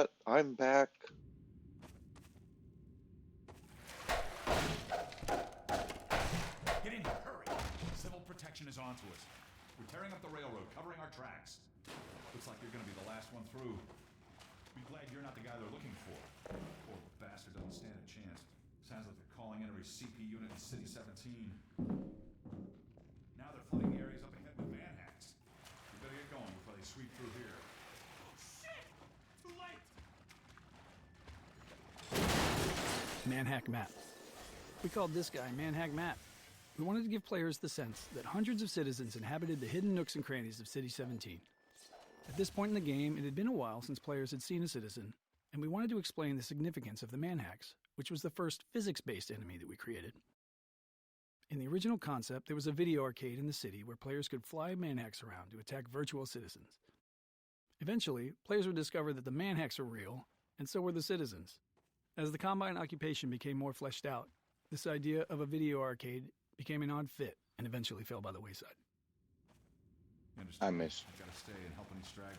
chat. I'm back. Get in here, hurry! Civil protection is onto us. We're tearing up the railroad, covering our tracks. Looks like you're gonna be the last one through. Be glad you're not the guy they're looking for. Poor bastard doesn't stand a chance. Sounds like they're calling in every CP unit in City 17. Now they're flooding the areas up ahead with manhacks. We better get going before they sweep through here. Oh shit! Too late! Manhack Matt. We called this guy Manhack Matt. We wanted to give players the sense that hundreds of citizens inhabited the hidden nooks and crannies of City 17. At this point in the game, it had been a while since players had seen a citizen, and we wanted to explain the significance of the manhacks, which was the first physics-based enemy that we created. In the original concept, there was a video arcade in the city where players could fly manhacks around to attack virtual citizens. Eventually, players would discover that the manhacks were real, and so were the citizens. As the Combine occupation became more fleshed out, this idea of a video arcade became an odd fit and eventually fell by the wayside. I miss. I gotta stay and help any stragglers.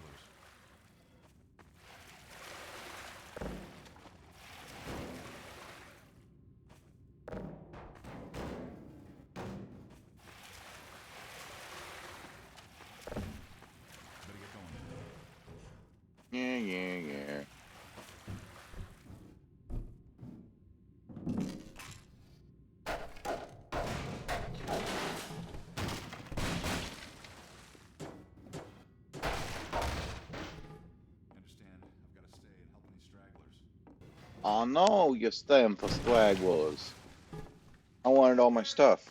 Better get going. Yeah. Oh no, you're staying for stragglers. I wanted all my stuff.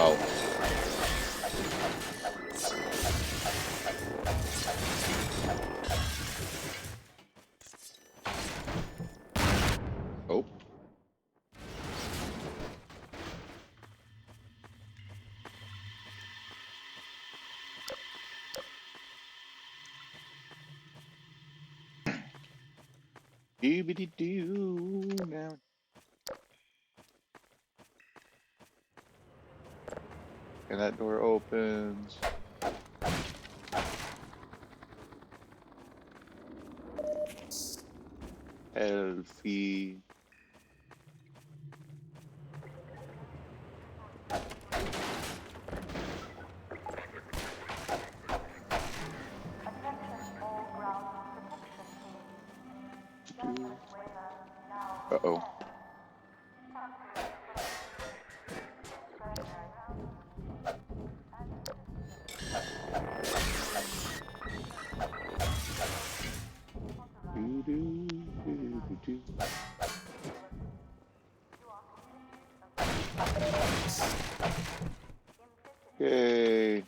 Oh. Oh. Doobity-doo now. And that door opens. Elfie. Uh-oh. Yay.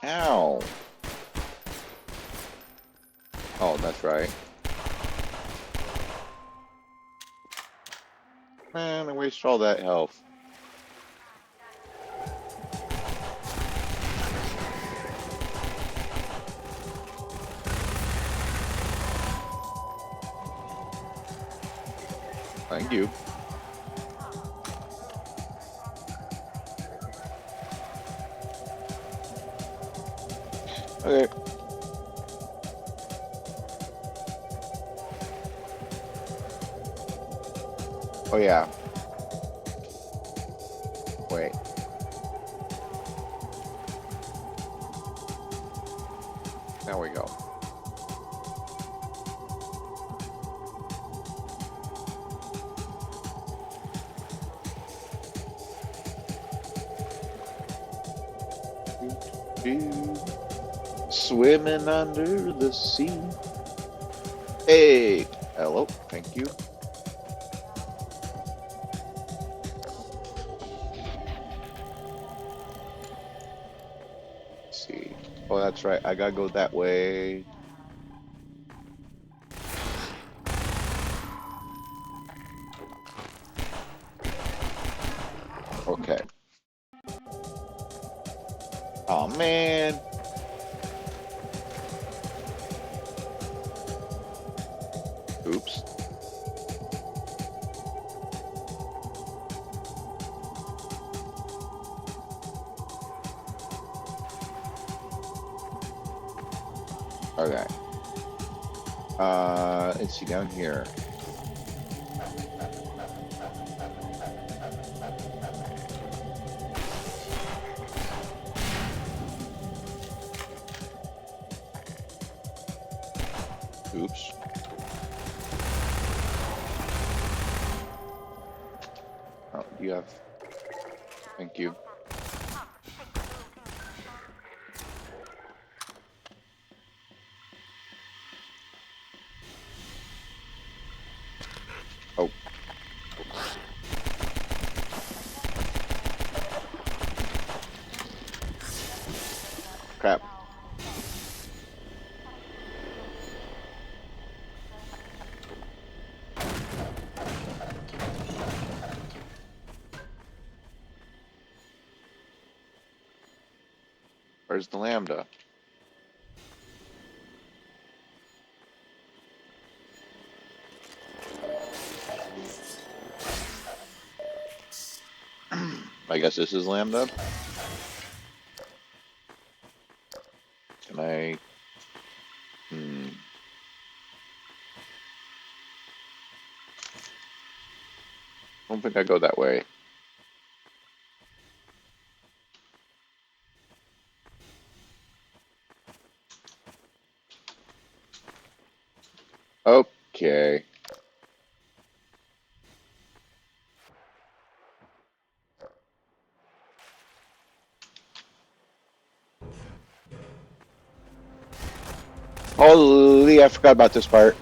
Ow. Oh, that's right. Man, I wasted all that health. Thank you. Okay. Oh yeah. Wait. There we go. Swimming under the sea. Hey, hello, thank you. Oh, that's right. I gotta go that way. Okay. Oh man. Oops. Okay. Let's see down here. Oops. Oh, you have. Thank you. Oh, crap. Where's the lambda? I guess this is lambda. Can I? Hmm. I don't think I go that way. Okay. Holy, I forgot about this part.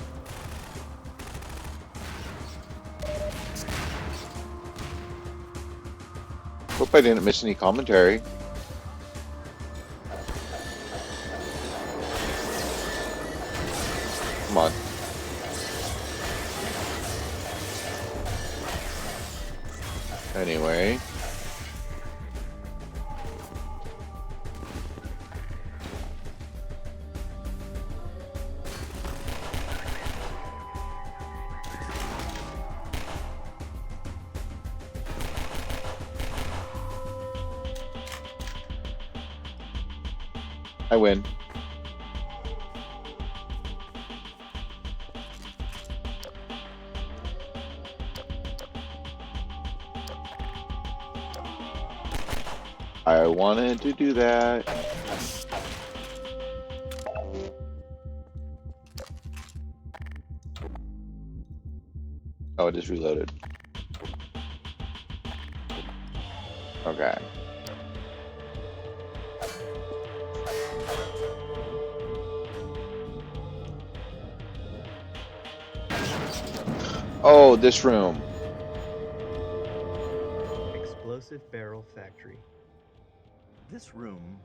Hope I didn't miss any commentary. Come on. Anyway. I win. I wanted to do that. Oh, it just reloaded. Okay. Oh, this room. Explosive Barrel Factory. This room,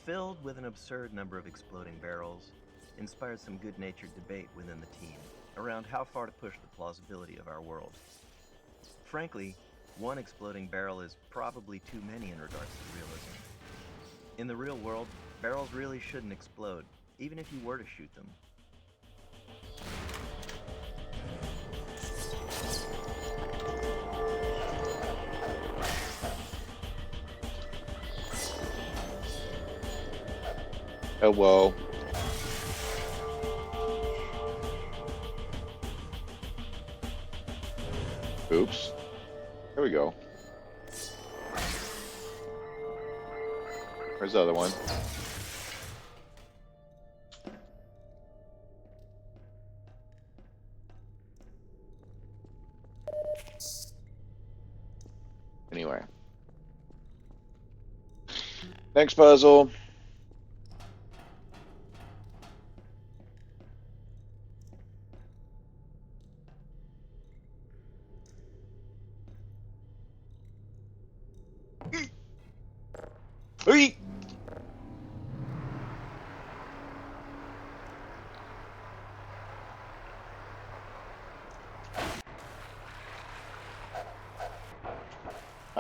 filled with an absurd number of exploding barrels, inspired some good-natured debate within the team around how far to push the plausibility of our world. Frankly, one exploding barrel is probably too many in regards to realism. In the real world, barrels really shouldn't explode, even if you were to shoot them. Oh, well. Oops. There we go. Where's the other one? Anyway. Next puzzle. Hey!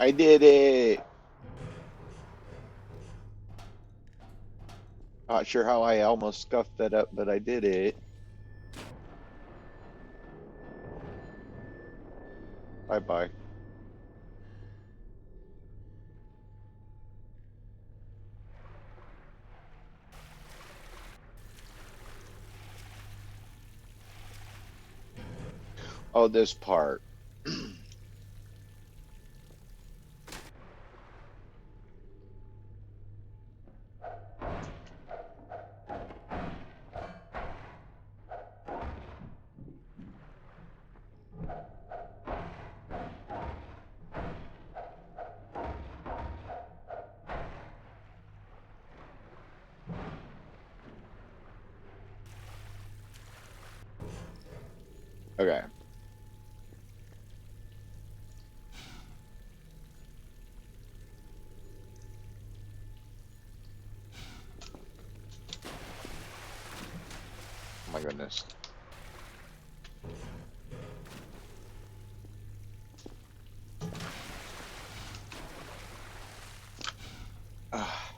I did it. Not sure how I almost scuffed that up, but I did it. Bye bye. Oh, this part. Okay. Oh my goodness. Ah.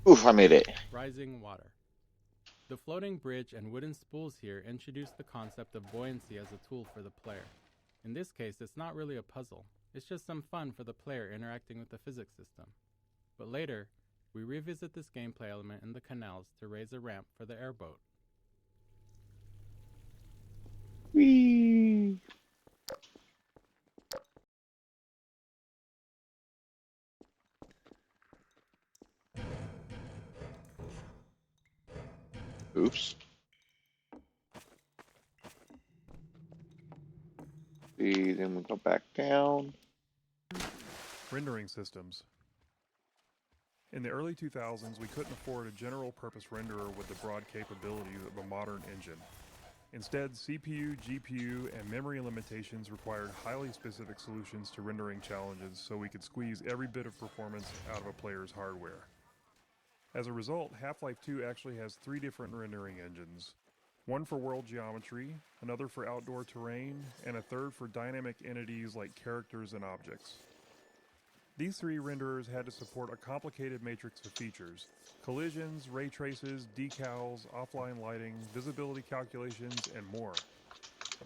Oof, I made it. Rising water. The floating bridge and wooden spools here introduce the concept of buoyancy as a tool for the player. In this case, it's not really a puzzle. It's just some fun for the player interacting with the physics system. But later, we revisit this gameplay element in the canals to raise a ramp for the airboat. Whee! Oops. See, then we go back down. Rendering systems. In the early 2000s, we couldn't afford a general-purpose renderer with the broad capabilities of a modern engine. Instead, CPU, GPU, and memory limitations required highly specific solutions to rendering challenges so we could squeeze every bit of performance out of a player's hardware. As a result, Half-Life 2 actually has 3 different rendering engines. One for world geometry, another for outdoor terrain, and a third for dynamic entities like characters and objects. These 3 renderers had to support a complicated matrix of features: collisions, ray traces, decals, offline lighting, visibility calculations, and more.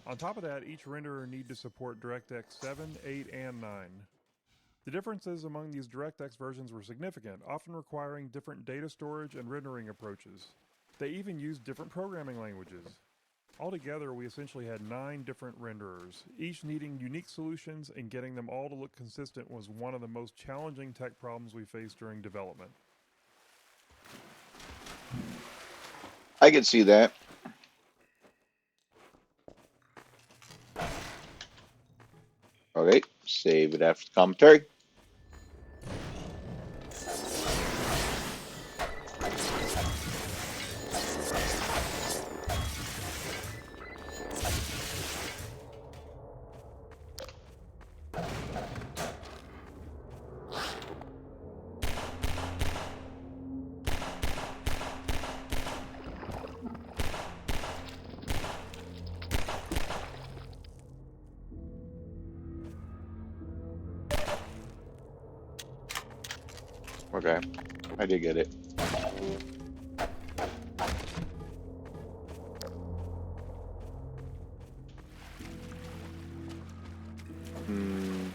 On top of that, each renderer needed to support DirectX 7, 8, and 9. The differences among these DirectX versions were significant, often requiring different data storage and rendering approaches. They even used different programming languages. Altogether, we essentially had 9 different renderers, each needing unique solutions, and getting them all to look consistent was one of the most challenging tech problems we faced during development. I can see that. Okay, save it after commentary. Okay, I did get it. Hmm.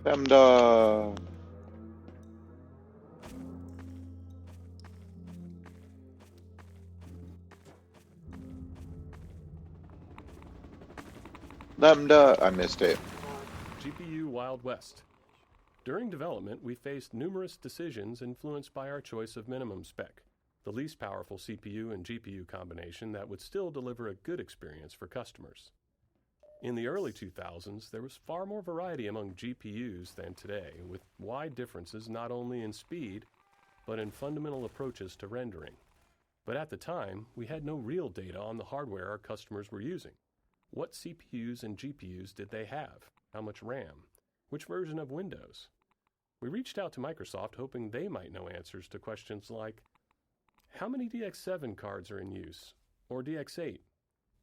Lambda. Lambda. I missed it. GPU Wild West. During development, we faced numerous decisions influenced by our choice of minimum spec, the least powerful CPU and GPU combination that would still deliver a good experience for customers. In the early 2000s, there was far more variety among GPUs than today, with wide differences not only in speed, but in fundamental approaches to rendering. But at the time, we had no real data on the hardware our customers were using. What CPUs and GPUs did they have? How much RAM? Which version of Windows? We reached out to Microsoft hoping they might know answers to questions like, how many DX7 cards are in use? Or DX8?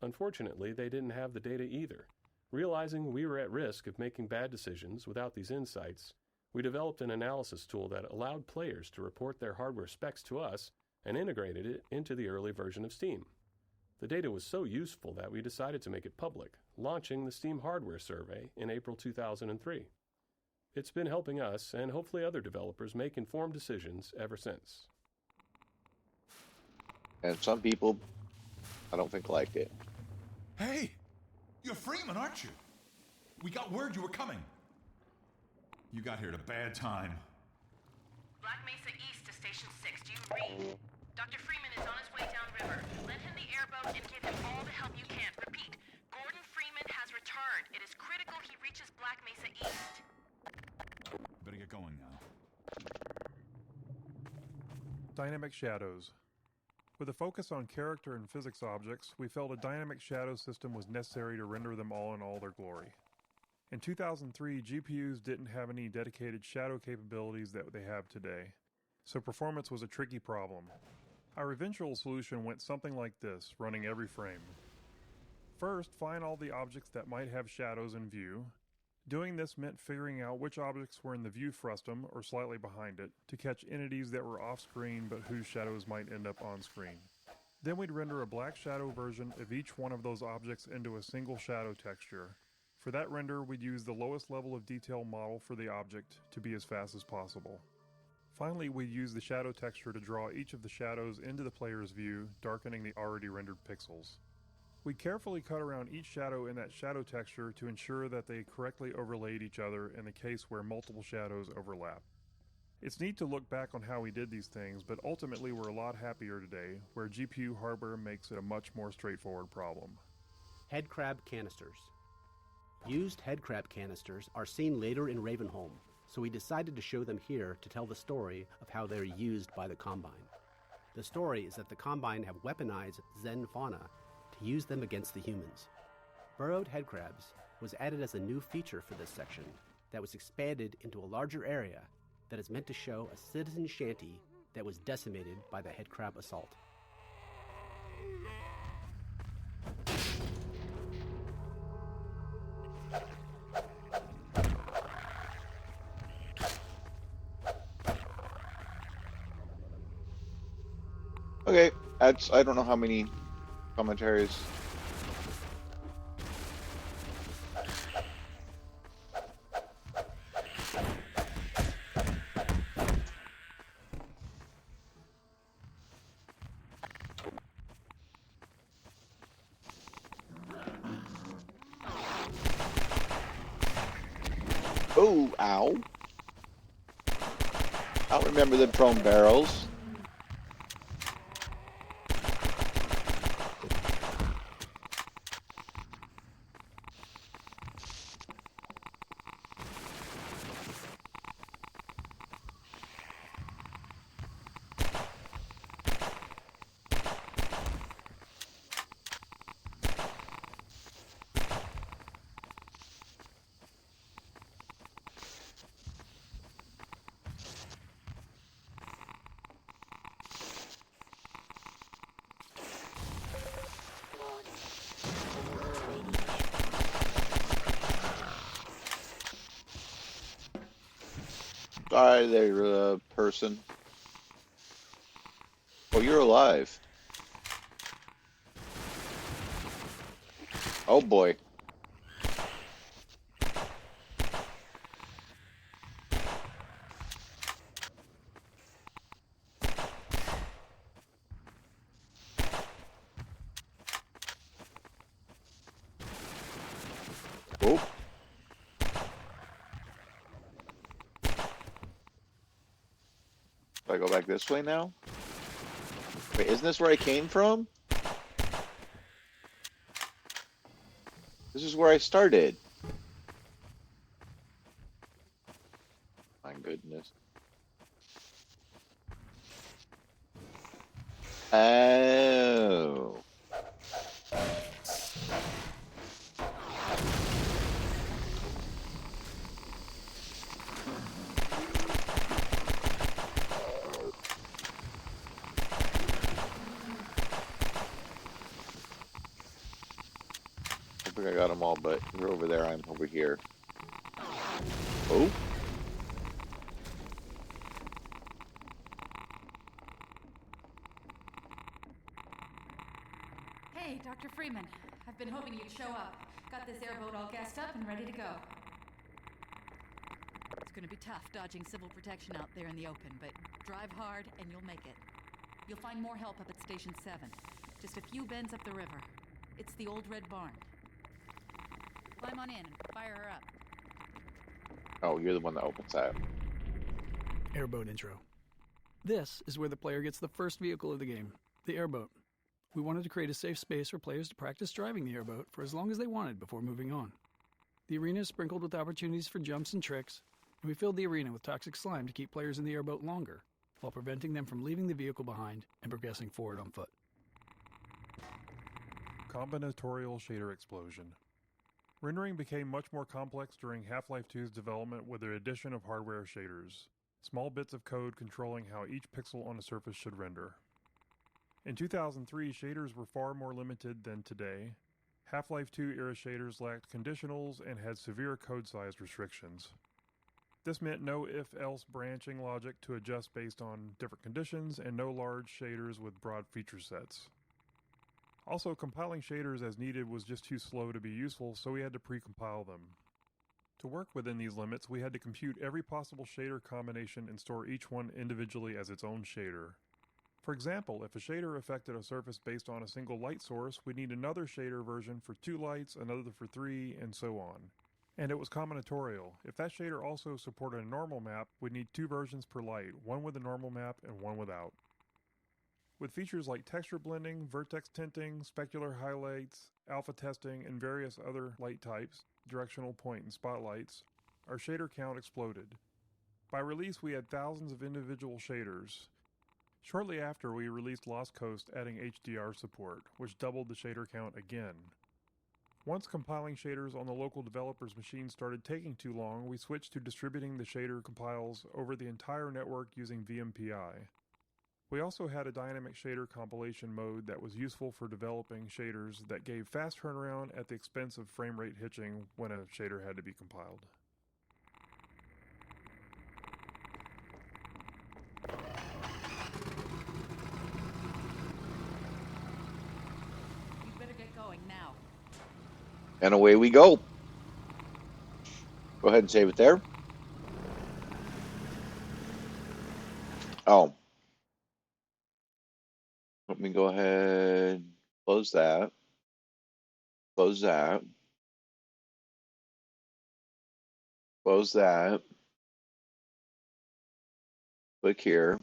Unfortunately, they didn't have the data either. Realizing we were at risk of making bad decisions without these insights, we developed an analysis tool that allowed players to report their hardware specs to us and integrated it into the early version of Steam. The data was so useful that we decided to make it public, launching the Steam Hardware Survey in April 2003. It's been helping us and hopefully other developers make informed decisions ever since. And some people, I don't think, liked it. Hey, you're Freeman, aren't you? We got word you were coming. You got here at a bad time. Black Mesa East to Station 6. Do you read? Dr. Freeman is on his way downriver. Lend him the airboat and give him all the help you can. Repeat, Gordon Freeman has returned. It is critical he reaches Black Mesa East. Better get going now. Dynamic shadows. With a focus on character and physics objects, we felt a dynamic shadow system was necessary to render them all in all their glory. In 2003, GPUs didn't have any dedicated shadow capabilities that they have today, so performance was a tricky problem. Our eventual solution went something like this, running every frame. First, find all the objects that might have shadows in view. Doing this meant figuring out which objects were in the view frustum, or slightly behind it, to catch entities that were off-screen but whose shadows might end up on-screen. Then we'd render a black shadow version of each one of those objects into a single shadow texture. For that render, we'd use the lowest level of detail model for the object to be as fast as possible. Finally, we'd use the shadow texture to draw each of the shadows into the player's view, darkening the already rendered pixels. We carefully cut around each shadow in that shadow texture to ensure that they correctly overlaid each other in the case where multiple shadows overlap. It's neat to look back on how we did these things, but ultimately we're a lot happier today, where GPU hardware makes it a much more straightforward problem. Headcrab canisters. Used headcrab canisters are seen later in Ravenholm, so we decided to show them here to tell the story of how they're used by the Combine. The story is that the Combine have weaponized Zen fauna to use them against the humans. Burrowed headcrabs was added as a new feature for this section that was expanded into a larger area that is meant to show a citizen shanty that was decimated by the headcrab assault. Okay, I don't know how many commentaries. Oh, ow. I remember the prone barrels. Sorry there, person. Oh, you're alive. Oh boy. Oh. Do I go back this way now? Wait, isn't this where I came from? This is where I started. My goodness. Oh. think I got them all, but you're over there. I'm over here. Oh. Hey, Dr. Freeman. I've been hoping you'd show up. Got this airboat all gassed up and ready to go. It's gonna be tough dodging civil protection out there in the open, but drive hard and you'll make it. You'll find more help up at Station 7. Just a few bends up the river. It's the old red barn. Climb on in and fire her up. Oh, you're the one that opens that. Airboat intro. This is where the player gets the first vehicle of the game, the airboat. We wanted to create a safe space for players to practice driving the airboat for as long as they wanted before moving on. The arena is sprinkled with opportunities for jumps and tricks, and we filled the arena with toxic slime to keep players in the airboat longer, while preventing them from leaving the vehicle behind and progressing forward on foot. Combinatorial shader explosion. Rendering became much more complex during Half-Life 2's development with the addition of hardware shaders, small bits of code controlling how each pixel on a surface should render. In 2003, shaders were far more limited than today. Half-Life 2 era shaders lacked conditionals and had severe code size restrictions. This meant no if-else branching logic to adjust based on different conditions, and no large shaders with broad feature sets. Also, compiling shaders as needed was just too slow to be useful, so we had to pre-compile them. To work within these limits, we had to compute every possible shader combination and store each one individually as its own shader. For example, if a shader affected a surface based on a single light source, we'd need another shader version for 2 lights, another for 3, and so on. And it was combinatorial. If that shader also supported a normal map, we'd need 2 versions per light, one with a normal map and one without. With features like texture blending, vertex tinting, specular highlights, alpha testing, and various other light types, directional point and spotlights, our shader count exploded. By release, we had thousands of individual shaders. Shortly after, we released Lost Coast, adding HDR support, which doubled the shader count again. Once compiling shaders on the local developer's machine started taking too long, we switched to distributing the shader compiles over the entire network using VMPI. We also had a dynamic shader compilation mode that was useful for developing shaders that gave fast turnaround at the expense of frame rate hitching when a shader had to be compiled. You'd better get going now. And away we go. Go ahead and save it there. Oh. Let me go ahead, close that. Close that. Close that. Click here.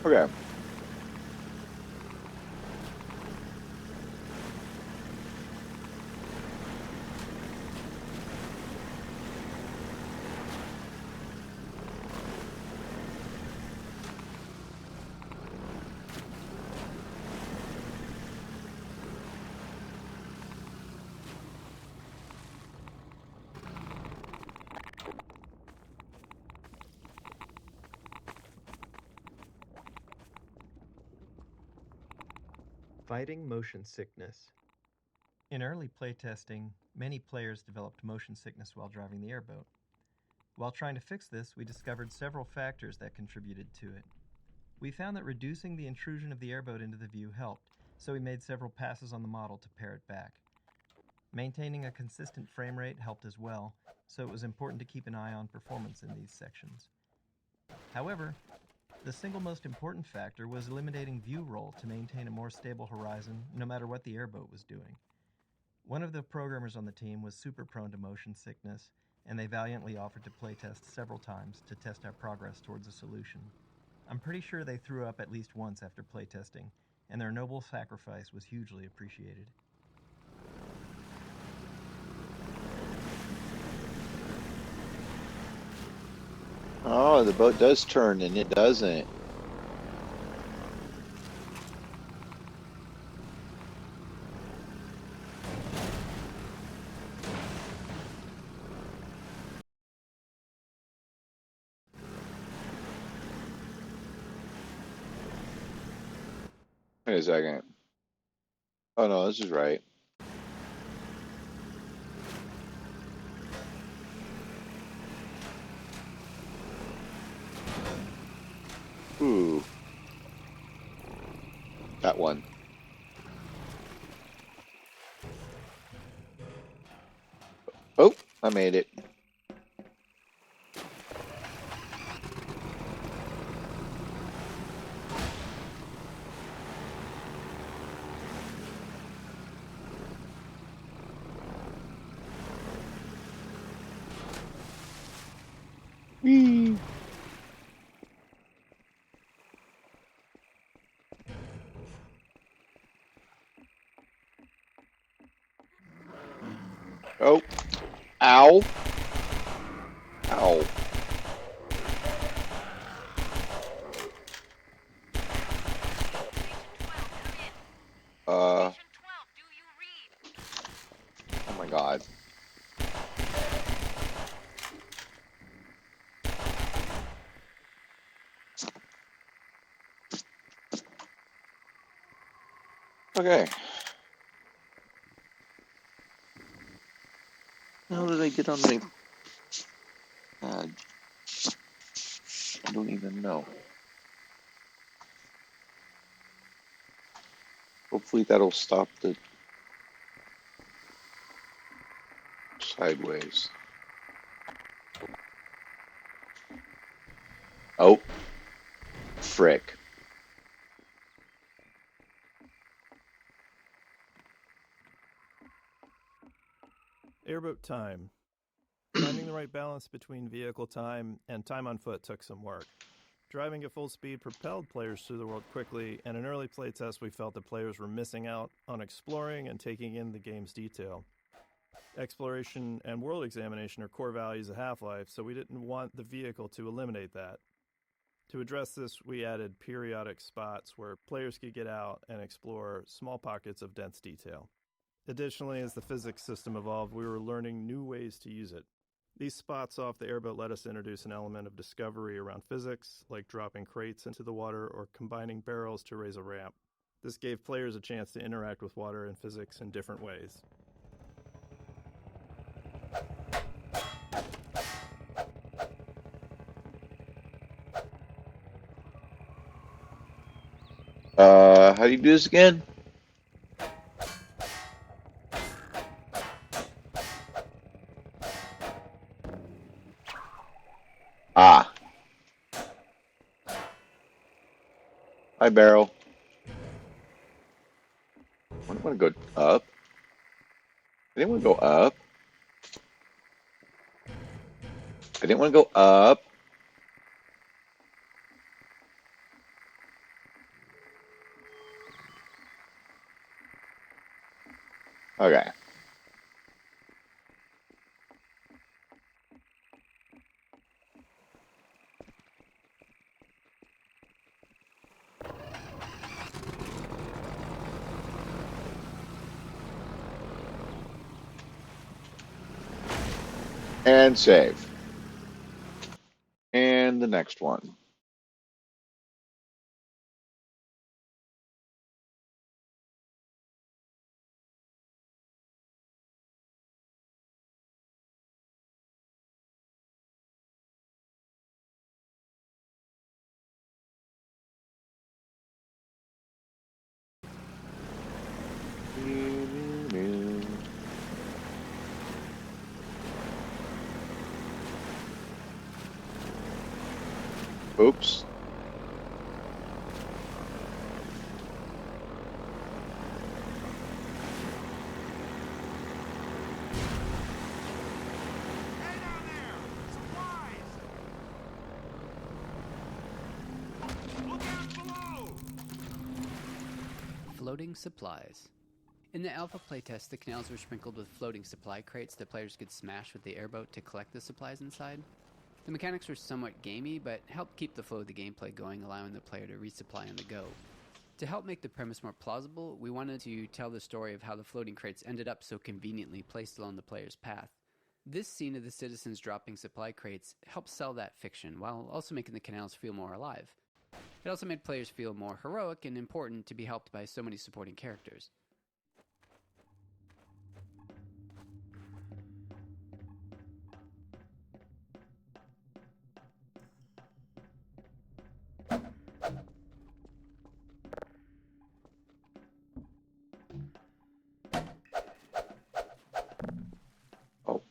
Okay. Fighting motion sickness. In early playtesting, many players developed motion sickness while driving the airboat. While trying to fix this, we discovered several factors that contributed to it. We found that reducing the intrusion of the airboat into the view helped, so we made several passes on the model to pare it back. Maintaining a consistent frame rate helped as well, so it was important to keep an eye on performance in these sections. However, the single most important factor was eliminating view roll to maintain a more stable horizon no matter what the airboat was doing. One of the programmers on the team was super prone to motion sickness, and they valiantly offered to playtest several times to test our progress towards a solution. I'm pretty sure they threw up at least once after playtesting, and their noble sacrifice was hugely appreciated. Oh, the boat does turn and it doesn't. Wait a second. Oh no, this is right. Ooh. That one. Oh, I made it. Whee! Oh. Ow. Ow. Uh. Oh my God. Okay. How did I get on the pad? I don't even know. Hopefully that'll stop the sideways. Oh, frick. Airboat time. Finding the right balance between vehicle time and time on foot took some work. Driving at full speed propelled players through the world quickly, and in early playtests we felt that players were missing out on exploring and taking in the game's detail. Exploration and world examination are core values of Half-Life, so we didn't want the vehicle to eliminate that. To address this, we added periodic spots where players could get out and explore small pockets of dense detail. Additionally, as the physics system evolved, we were learning new ways to use it. These spots off the airboat let us introduce an element of discovery around physics, like dropping crates into the water or combining barrels to raise a ramp. This gave players a chance to interact with water and physics in different ways. How do you do this again? Ah. Hi, barrel. I don't want to go up. I didn't want to go up. I didn't want to go up. Okay. And save. And the next one. Oops. Floating supplies. In the alpha playtest, the canals were sprinkled with floating supply crates that players could smash with the airboat to collect the supplies inside. The mechanics were somewhat gamey, but helped keep the flow of the gameplay going, allowing the player to resupply on the go. To help make the premise more plausible, we wanted to tell the story of how the floating crates ended up so conveniently placed along the player's path. This scene of the citizens dropping supply crates helped sell that fiction, while also making the canals feel more alive. It also made players feel more heroic and important to be helped by so many supporting characters. Oh.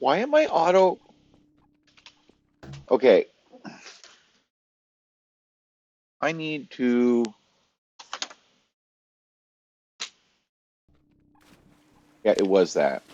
Why am I auto? Okay. I need to. Yeah, it was that.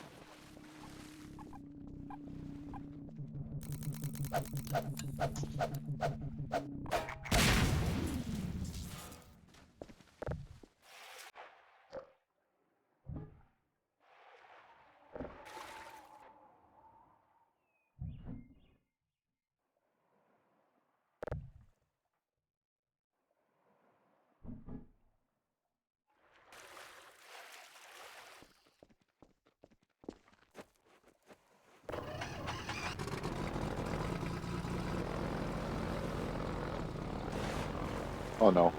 Oh no.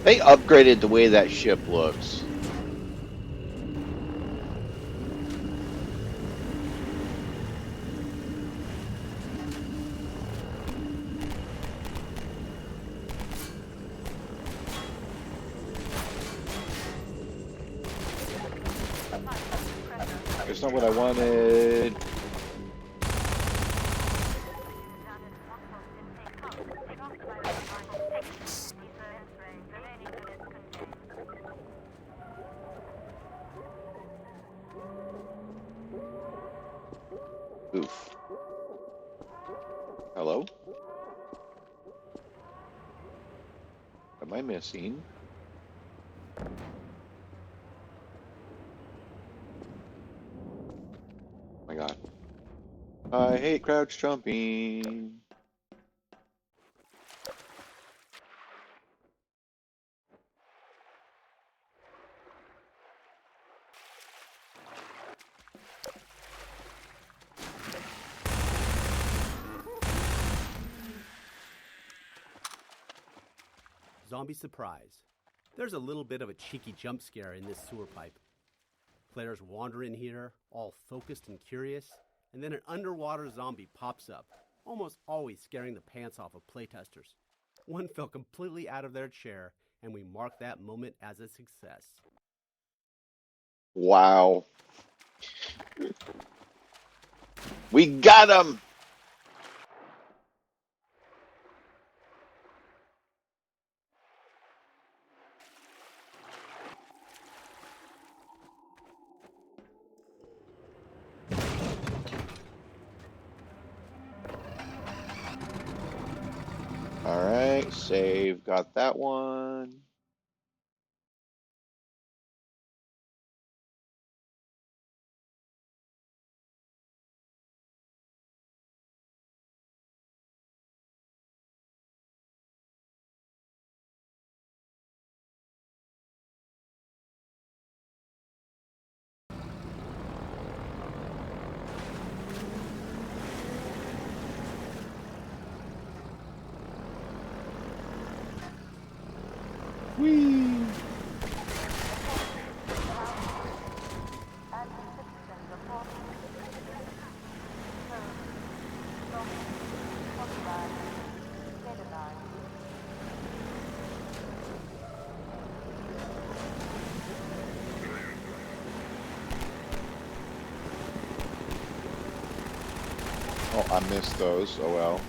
They upgraded the way that ship looks. That's not what I wanted. Oof. Hello? What am I missing? Oh my god. I hate crouch jumping. Zombie surprise. There's a little bit of a cheeky jump scare in this sewer pipe. Players wander in here, all focused and curious, and then an underwater zombie pops up, almost always scaring the pants off of playtesters. One fell completely out of their chair, and we marked that moment as a success. Wow. We got him! Alright, save. Got that one. Whee! Oh, I missed those. Oh well.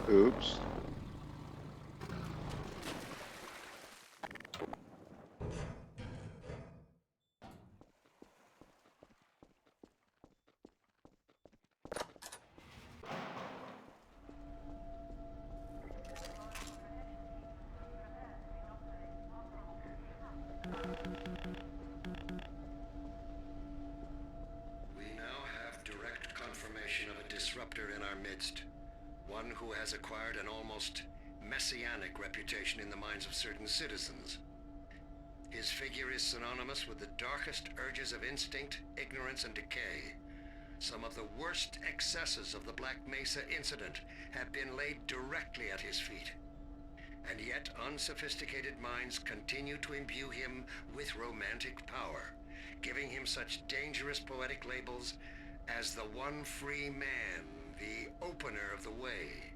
Oops. We now have direct confirmation of a disruptor in our midst. One who has acquired an almost messianic reputation in the minds of certain citizens. His figure is synonymous with the darkest urges of instinct, ignorance, and decay. Some of the worst excesses of the Black Mesa incident have been laid directly at his feet. And yet unsophisticated minds continue to imbue him with romantic power, giving him such dangerous poetic labels as the one free man, the opener of the way.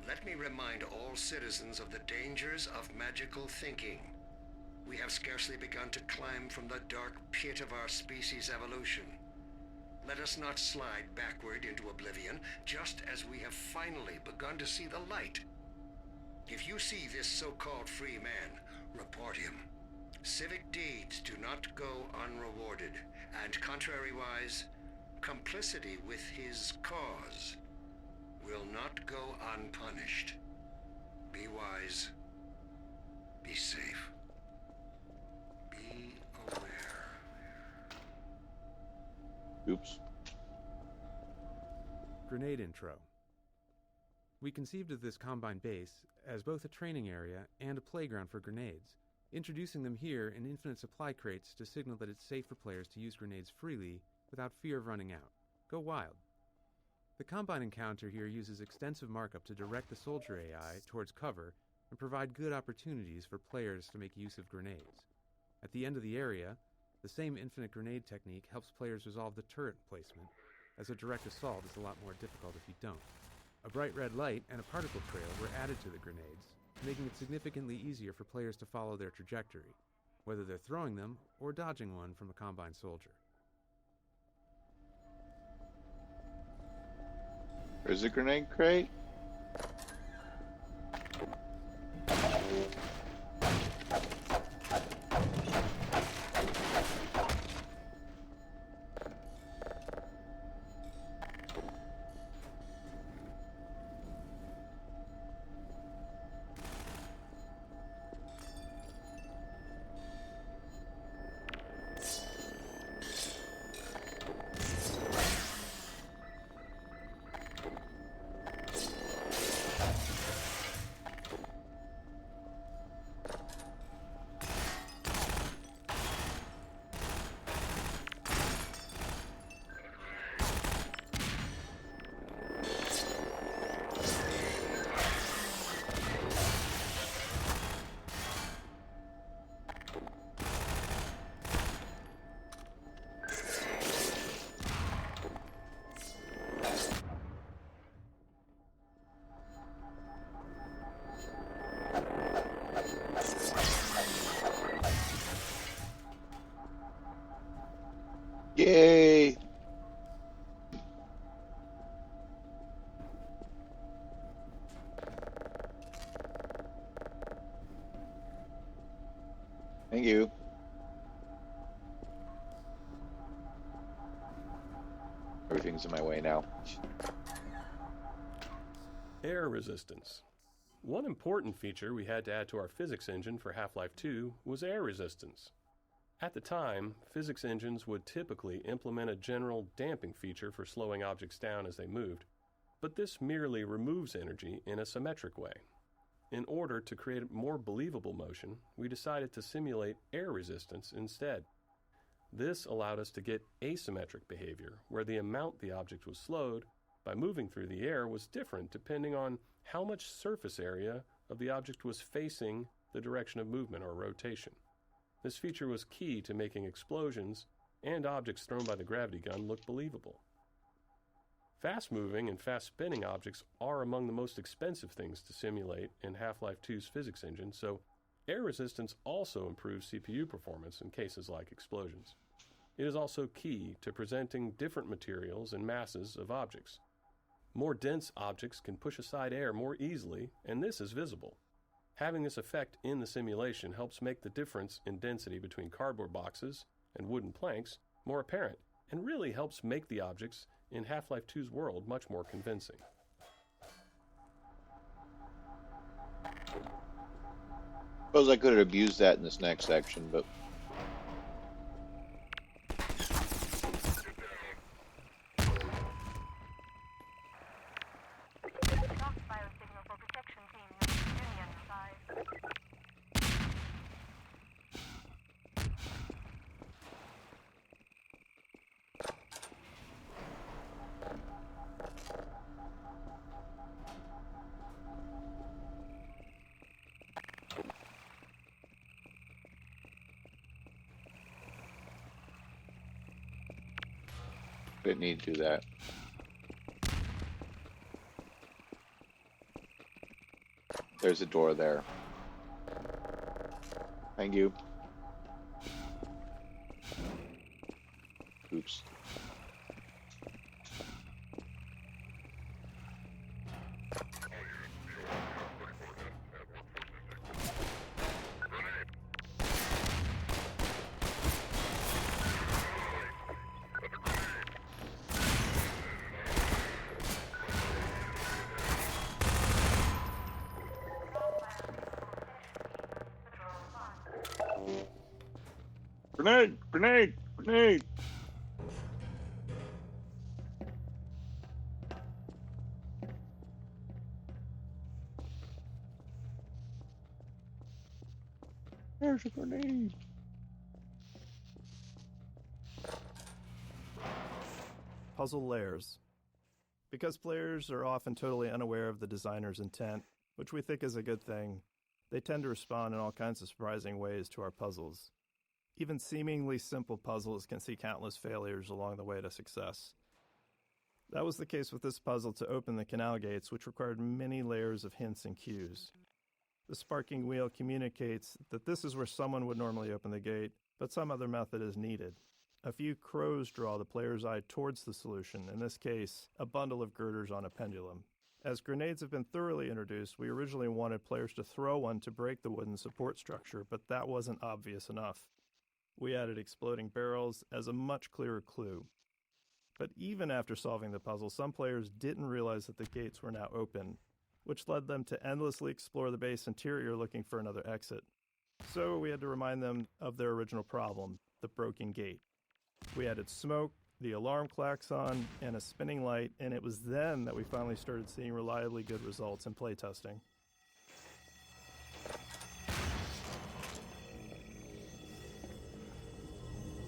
Let me remind all citizens of the dangers of magical thinking. We have scarcely begun to climb from the dark pit of our species' evolution. Let us not slide backward into oblivion, just as we have finally begun to see the light. If you see this so-called free man, report him. Civic deeds do not go unrewarded, and contrariwise, complicity with his cause will not go unpunished. Be wise. Be safe. Be aware. Oops. Grenade intro. We conceived of this Combine base as both a training area and a playground for grenades, introducing them here in infinite supply crates to signal that it's safe for players to use grenades freely without fear of running out. Go wild. The Combine encounter here uses extensive markup to direct the soldier AI towards cover and provide good opportunities for players to make use of grenades. At the end of the area, the same infinite grenade technique helps players resolve the turret placement, as a direct assault is a lot more difficult if you don't. A bright red light and a particle trail were added to the grenades, making it significantly easier for players to follow their trajectory, whether they're throwing them or dodging one from a Combine soldier. There's a grenade crate. Yay! Thank you. Everything's in my way now. Air resistance. One important feature we had to add to our physics engine for Half-Life 2 was air resistance. At the time, physics engines would typically implement a general damping feature for slowing objects down as they moved, but this merely removes energy in a symmetric way. In order to create more believable motion, we decided to simulate air resistance instead. This allowed us to get asymmetric behavior, where the amount the object was slowed by moving through the air was different depending on how much surface area of the object was facing the direction of movement or rotation. This feature was key to making explosions and objects thrown by the gravity gun look believable. Fast-moving and fast-spinning objects are among the most expensive things to simulate in Half-Life 2's physics engine, so air resistance also improves CPU performance in cases like explosions. It is also key to presenting different materials and masses of objects. More dense objects can push aside air more easily, and this is visible. Having this effect in the simulation helps make the difference in density between cardboard boxes and wooden planks more apparent, and really helps make the objects in Half-Life 2's world much more convincing. Suppose I could have abused that in this next section, but didn't need to do that. There's a door there. Thank you. Oops. Grenade! Grenade! Grenade! There's a grenade! Puzzle layers. Because players are often totally unaware of the designer's intent, which we think is a good thing, they tend to respond in all kinds of surprising ways to our puzzles. Even seemingly simple puzzles can see countless failures along the way to success. That was the case with this puzzle to open the canal gates, which required many layers of hints and cues. The sparking wheel communicates that this is where someone would normally open the gate, but some other method is needed. A few crows draw the player's eye towards the solution, in this case, a bundle of girders on a pendulum. As grenades have been thoroughly introduced, we originally wanted players to throw one to break the wooden support structure, but that wasn't obvious enough. We added exploding barrels as a much clearer clue. But even after solving the puzzle, some players didn't realize that the gates were now open, which led them to endlessly explore the base interior looking for another exit. So we had to remind them of their original problem, the broken gate. We added smoke, the alarm klaxon, and a spinning light, and it was then that we finally started seeing reliably good results in playtesting.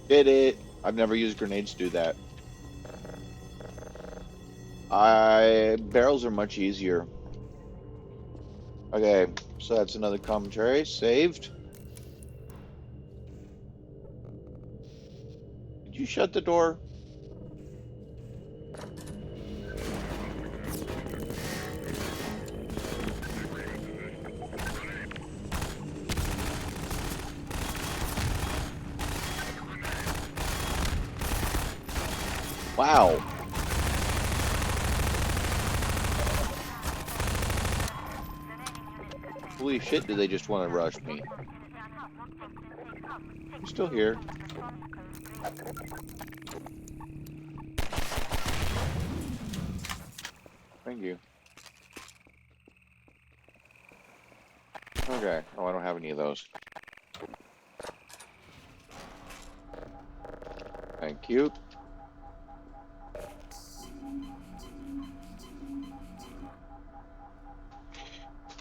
Did it! I've never used grenades to do that. Barrels are much easier. Okay, so that's another commentary. Saved. Did you shut the door? Wow. Holy shit, did they just want to rush me? I'm still here. Thank you. Okay. Oh, I don't have any of those. Thank you.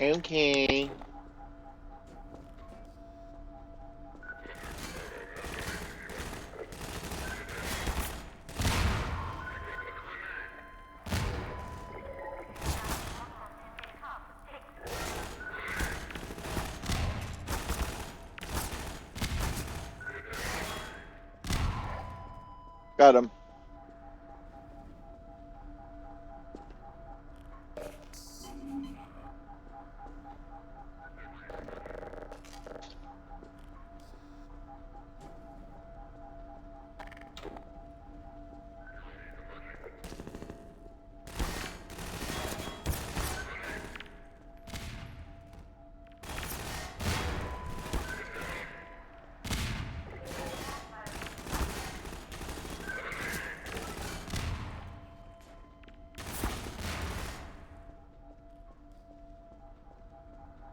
Okay. Got him.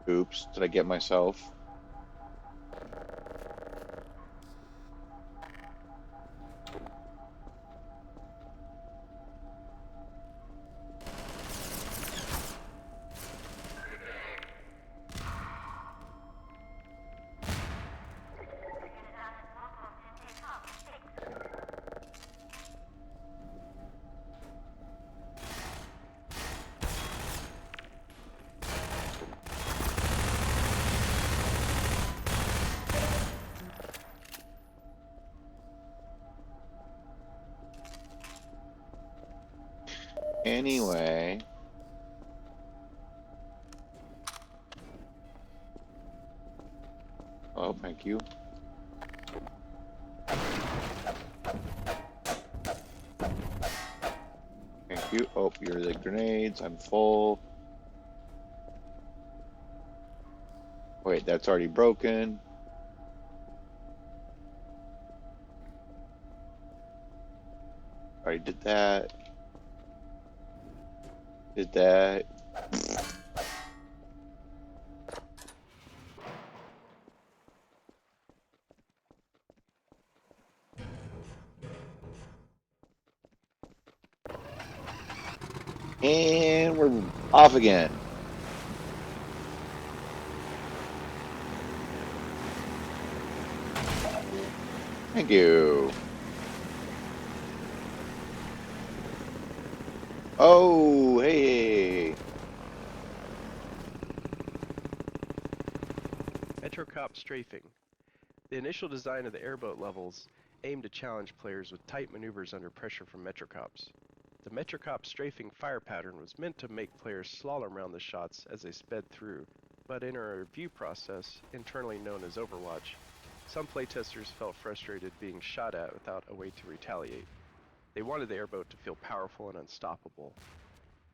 Oops, did I get myself? Anyway. Oh, thank you. Thank you. Oh, you're the grenades. I'm full. Wait, that's already broken. Already did that. Did that. And we're off again. Thank you. Oh, hey. Metrocop strafing. The initial design of the airboat levels aimed to challenge players with tight maneuvers under pressure from Metrocops. The Metrocop strafing fire pattern was meant to make players slalom around the shots as they sped through, but in a review process, internally known as Overwatch, some playtesters felt frustrated being shot at without a way to retaliate. They wanted the airboat to feel powerful and unstoppable.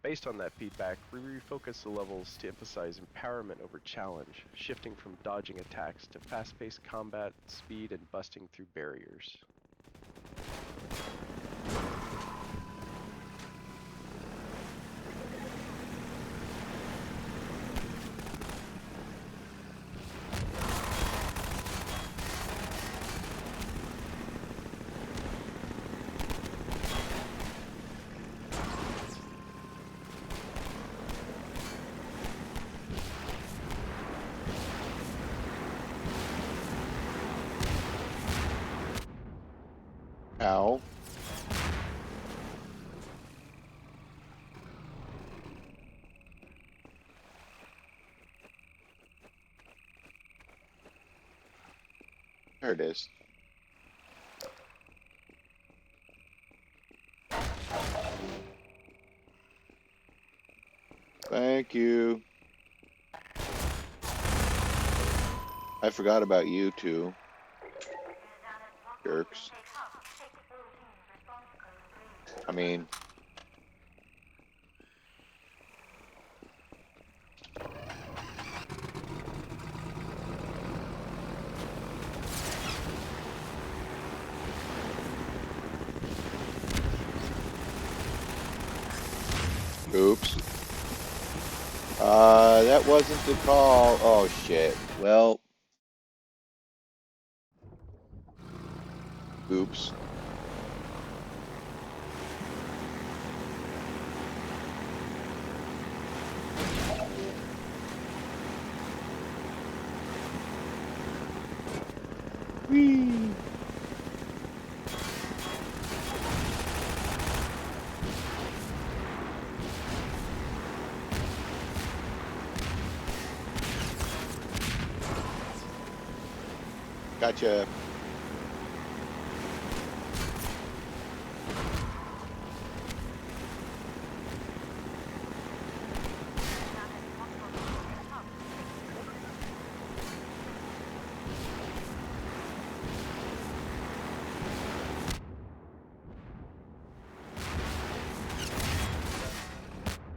Based on that feedback, we refocused the levels to emphasize empowerment over challenge, shifting from dodging attacks to fast-paced combat, speed, and busting through barriers. Ow. There it is. Thank you. I forgot about you two. Jerks. I mean... Oops. That wasn't the call. Oh, shit. Well... Oops. Whee! Gotcha.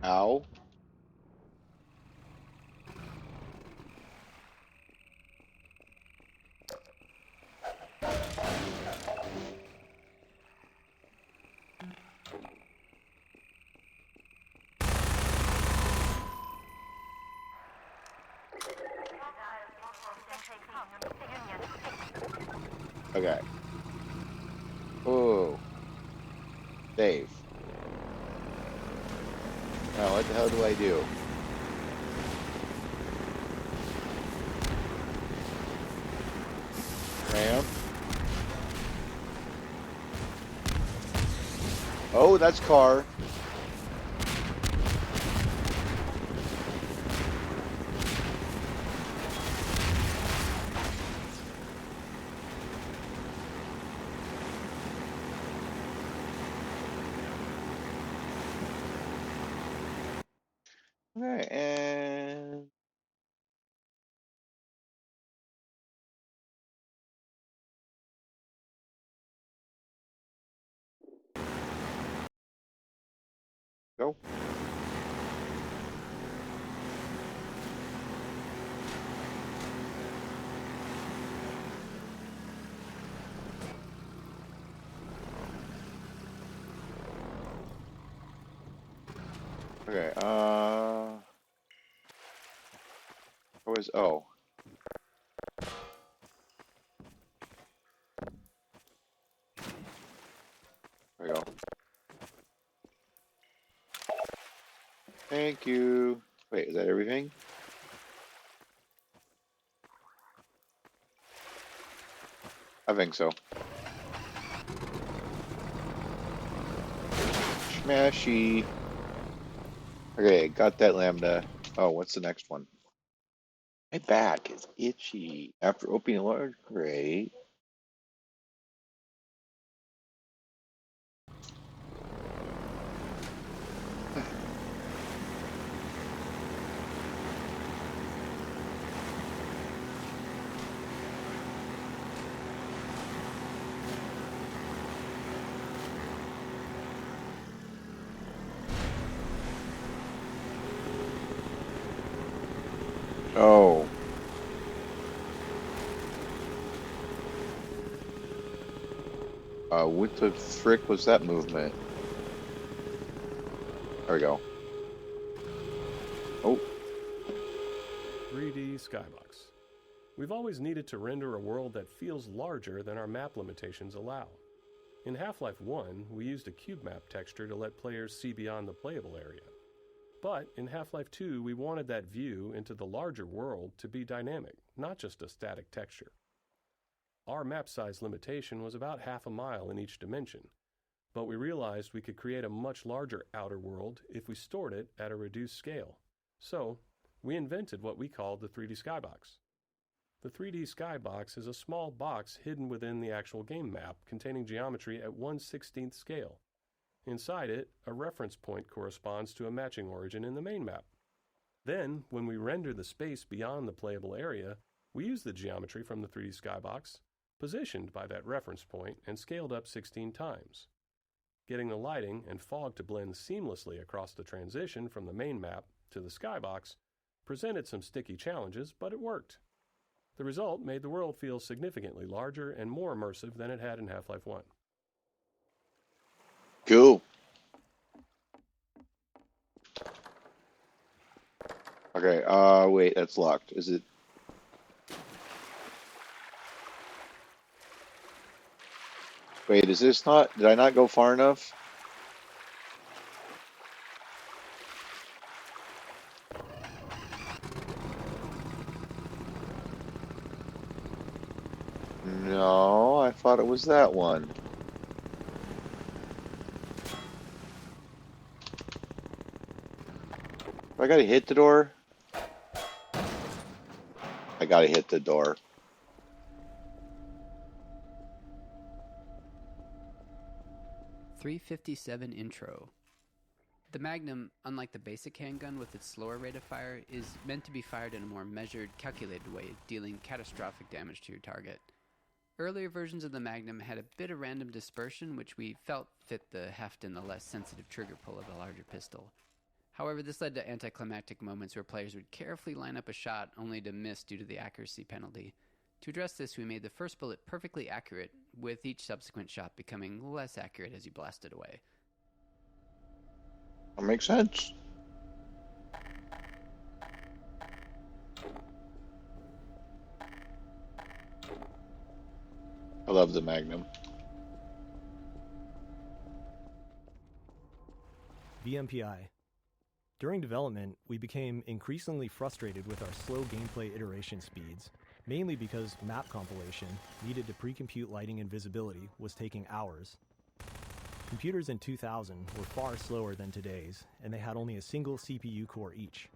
Ow. Okay. Oh. Dave. Now, what the hell do I do? Ramp. Oh, that's car. Okay, and go. Okay, where was, oh. There we go. Thank you. Wait, is that everything? I think so. Smashy. Okay, got that lambda. Oh, what's the next one? My back is itchy. After opening a large crate. Oh. What the frick was that movement? There we go. Oh. 3D Skybox. We've always needed to render a world that feels larger than our map limitations allow. In Half-Life 1, we used a cube map texture to let players see beyond the playable area. But in Half-Life 2, we wanted that view into the larger world to be dynamic, not just a static texture. Our map size limitation was about half a mile in each dimension, but we realized we could create a much larger outer world if we stored it at a reduced scale. So, we invented what we called the 3D Skybox. The 3D Skybox is a small box hidden within the actual game map containing geometry at 1/16th scale. Inside it, a reference point corresponds to a matching origin in the main map. Then, when we render the space beyond the playable area, we use the geometry from the 3D Skybox, positioned by that reference point and scaled up 16 times. Getting the lighting and fog to blend seamlessly across the transition from the main map to the Skybox presented some sticky challenges, but it worked. The result made the world feel significantly larger and more immersive than it had in Half-Life 1. Cool. Okay, wait, that's locked. Is it? Wait, is this not, did I not go far enough? No, I thought it was that one. I gotta hit the door? I gotta hit the door. .357 Intro. The Magnum, unlike the basic handgun with its slower rate of fire, is meant to be fired in a more measured, calculated way, dealing catastrophic damage to your target. Earlier versions of the Magnum had a bit of random dispersion, which we felt fit the heft and the less sensitive trigger pull of a larger pistol. However, this led to anticlimactic moments where players would carefully line up a shot only to miss due to the accuracy penalty. To address this, we made the first bullet perfectly accurate, with each subsequent shot becoming less accurate as you blasted away. That makes sense. love the Magnum. VMPI. During development, we became increasingly frustrated with our slow gameplay iteration speeds, mainly because map compilation, needed to pre-compute lighting and visibility, was taking hours. Computers in 2000 were far slower than today's, and they had only a single CPU core each.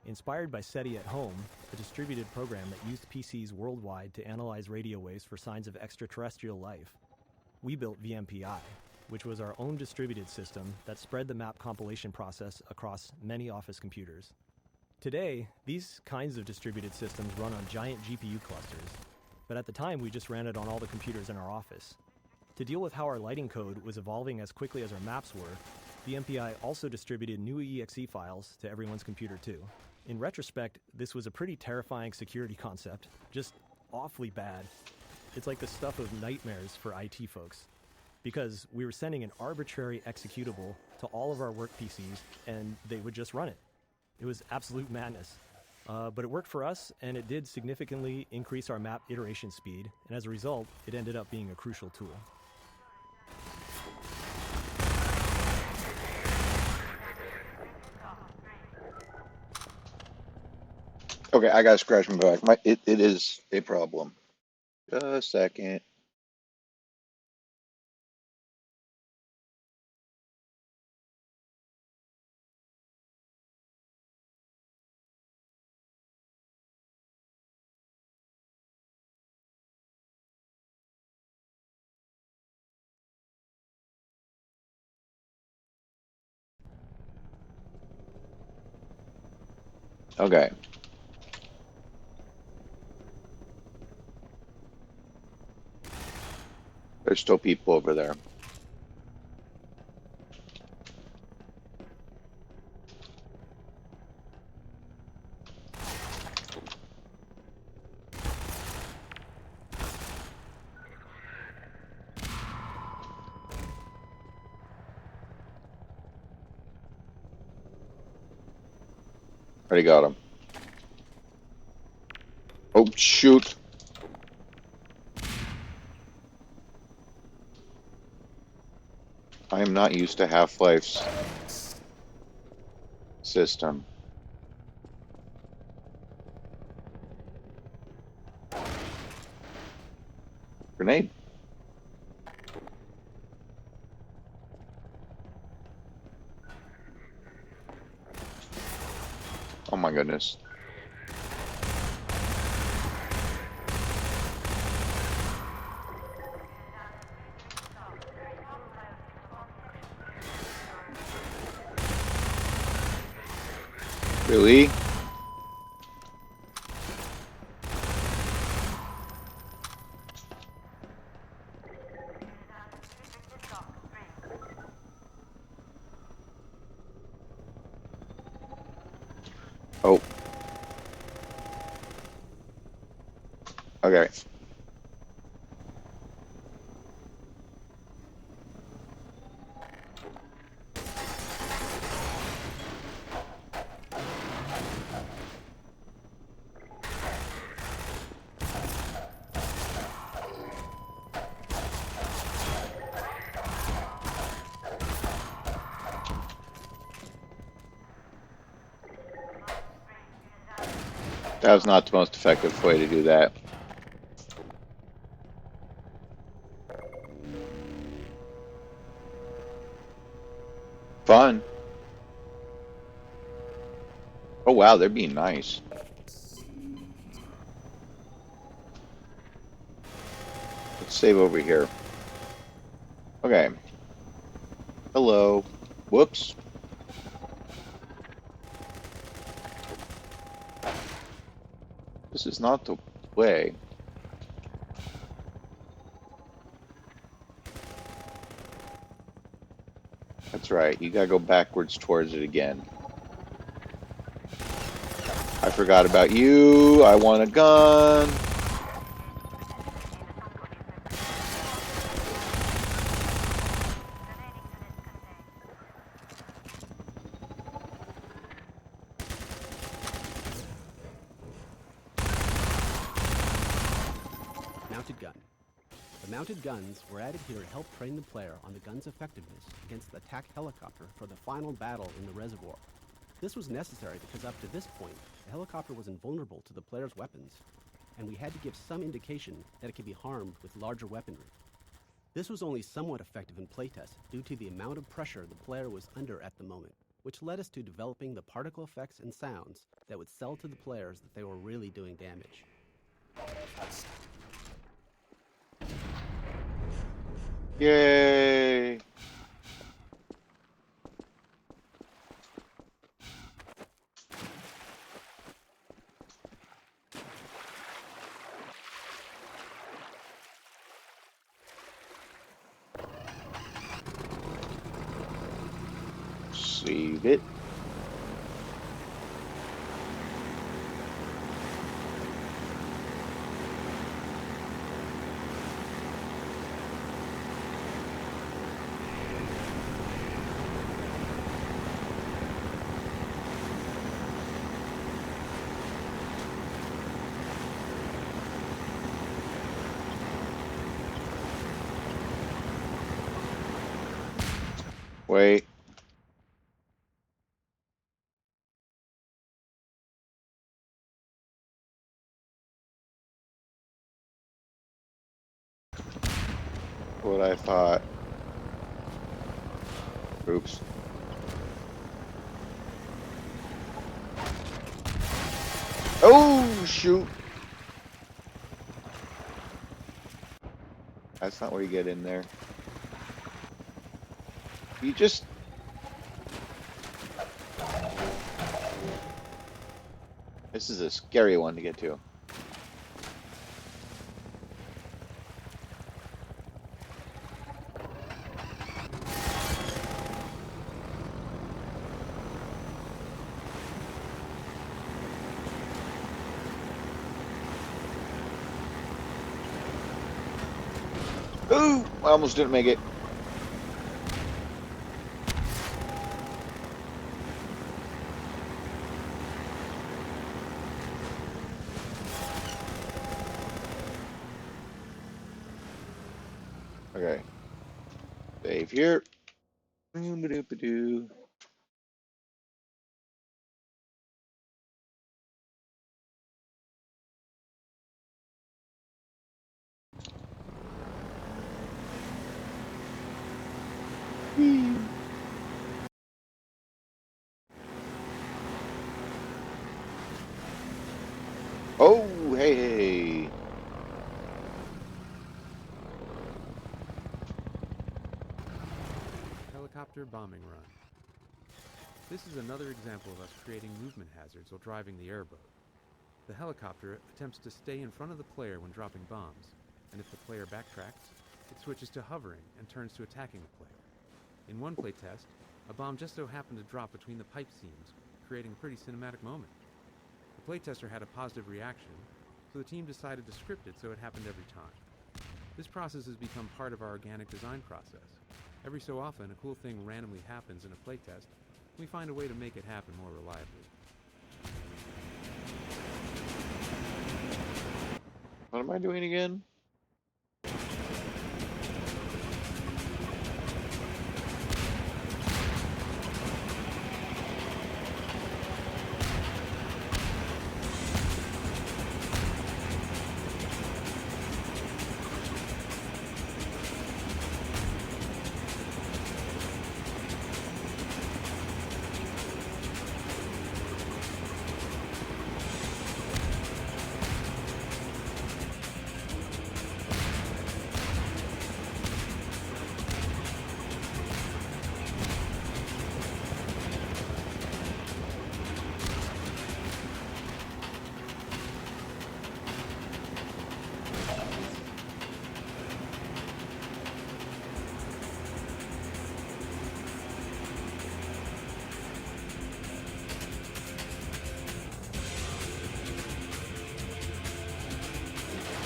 Inspired by SETI at Home, a distributed program that used PCs worldwide to analyze radio waves for signs of extraterrestrial life, we built VMPI, which was our own distributed system that spread the map compilation process across many office computers. Today, these kinds of distributed systems run on giant GPU clusters, but at the time we just ran it on all the computers in our office. To deal with how our lighting code was evolving as quickly as our maps were, VMPI also distributed new exe files to everyone's computer too. In retrospect, this was a pretty terrifying security concept, just awfully bad. It's like the stuff of nightmares for IT folks, because we were sending an arbitrary executable to all of our work PCs and they would just run it. It was absolute madness. But it worked for us, and it did significantly increase our map iteration speed, and as a result, it ended up being a crucial tool. Okay, I gotta scratch my back. It is a problem. Just a second. Okay. There's still people over there. Already got him. Oh, shoot. I am not used to Half-Life's system. Grenade. Oh my goodness. Really? Oh. Okay. That was not the most effective way to do that. Fun. Oh wow, they're being nice. Let's save over here. Okay. Hello. Whoops. This is not the way. That's right. You gotta go backwards towards it again. I forgot about you. I want a gun. Mounted gun. The mounted guns were added here to help train the player on the gun's effectiveness against the attack helicopter for the final battle in the reservoir. This was necessary because up to this point, the helicopter was invulnerable to the player's weapons, and we had to give some indication that it could be harmed with larger weaponry. This was only somewhat effective in playtest due to the amount of pressure the player was under at the moment, which led us to developing the particle effects and sounds that would sell to the players that they were really doing damage. Yay! Save it. Wait. What I thought. Oops. Oh, shoot. That's not where you get in there. You just... This is a scary one to get to. Ooh! I almost didn't make it. Okay. Save here. Boom-a-doop-a-doo. Whee. Oh, hey, hey. Helicopter bombing run. This is another example of us creating movement hazards while driving the airboat. The helicopter attempts to stay in front of the player when dropping bombs, and if the player backtracks, it switches to hovering and turns to attacking the player. In one playtest, a bomb just so happened to drop between the pipe seams, creating a pretty cinematic moment. The playtester had a positive reaction, so the team decided to script it so it happened every time. This process has become part of our organic design process. Every so often, a cool thing randomly happens in a playtest, and we find a way to make it happen more reliably. What am I doing again?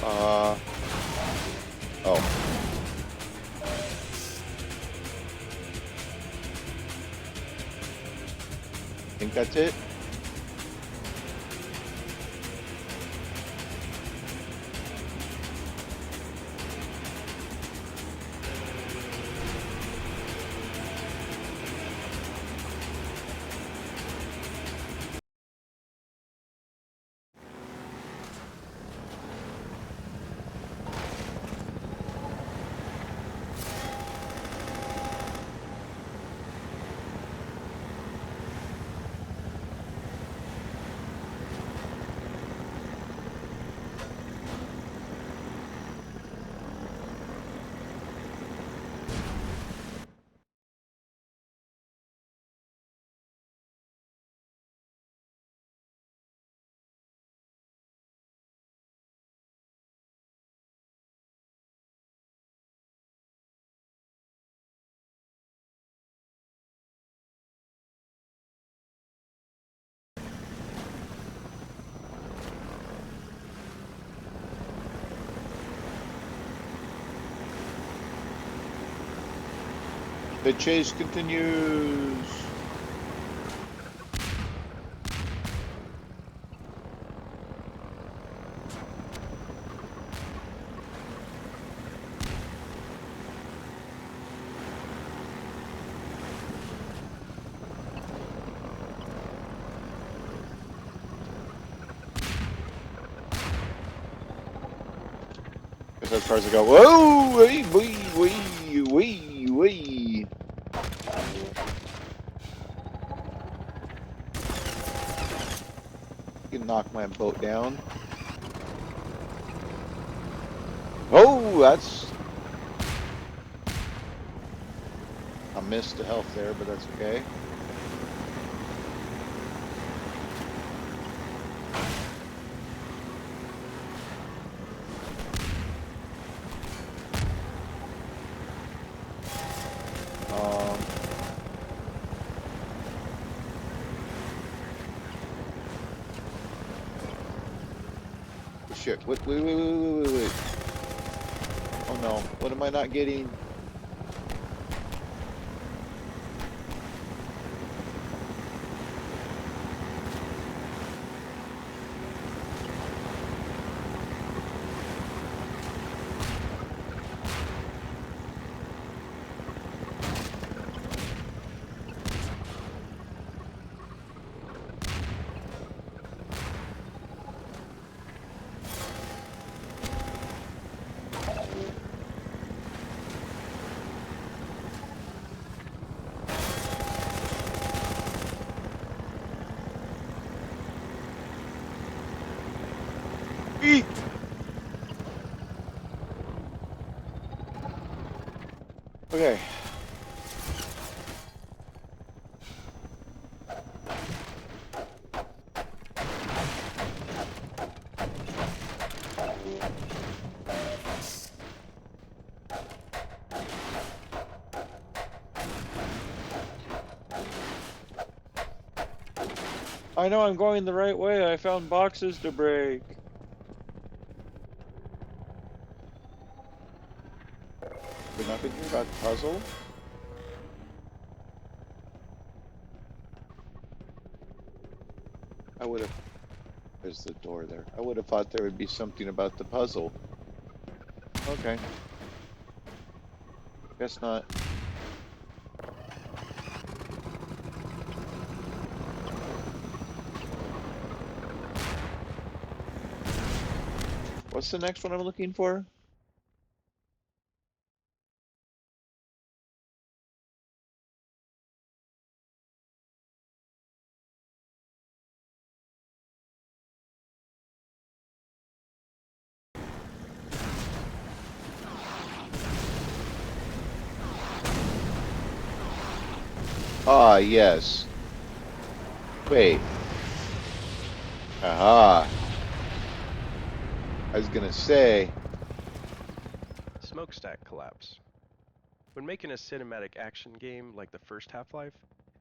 Oh. Think that's it? The chase continues. Guess as far as I go. Whoa! Wee, wee, wee, wee, wee. You can knock my boat down. Oh, that's... I missed the health there, but that's okay. Shit, wait. Oh no, what am I not getting? Eek! Okay. I know I'm going the right way. I found boxes to break. There's nothing here about the puzzle. I would have... There's the door there. I would have thought there would be something about the puzzle. Okay. Guess not. What's the next one I'm looking for? Ah, yes. Wait. Aha. I was gonna say. Smokestack collapse. When making a cinematic action game like the first Half-Life,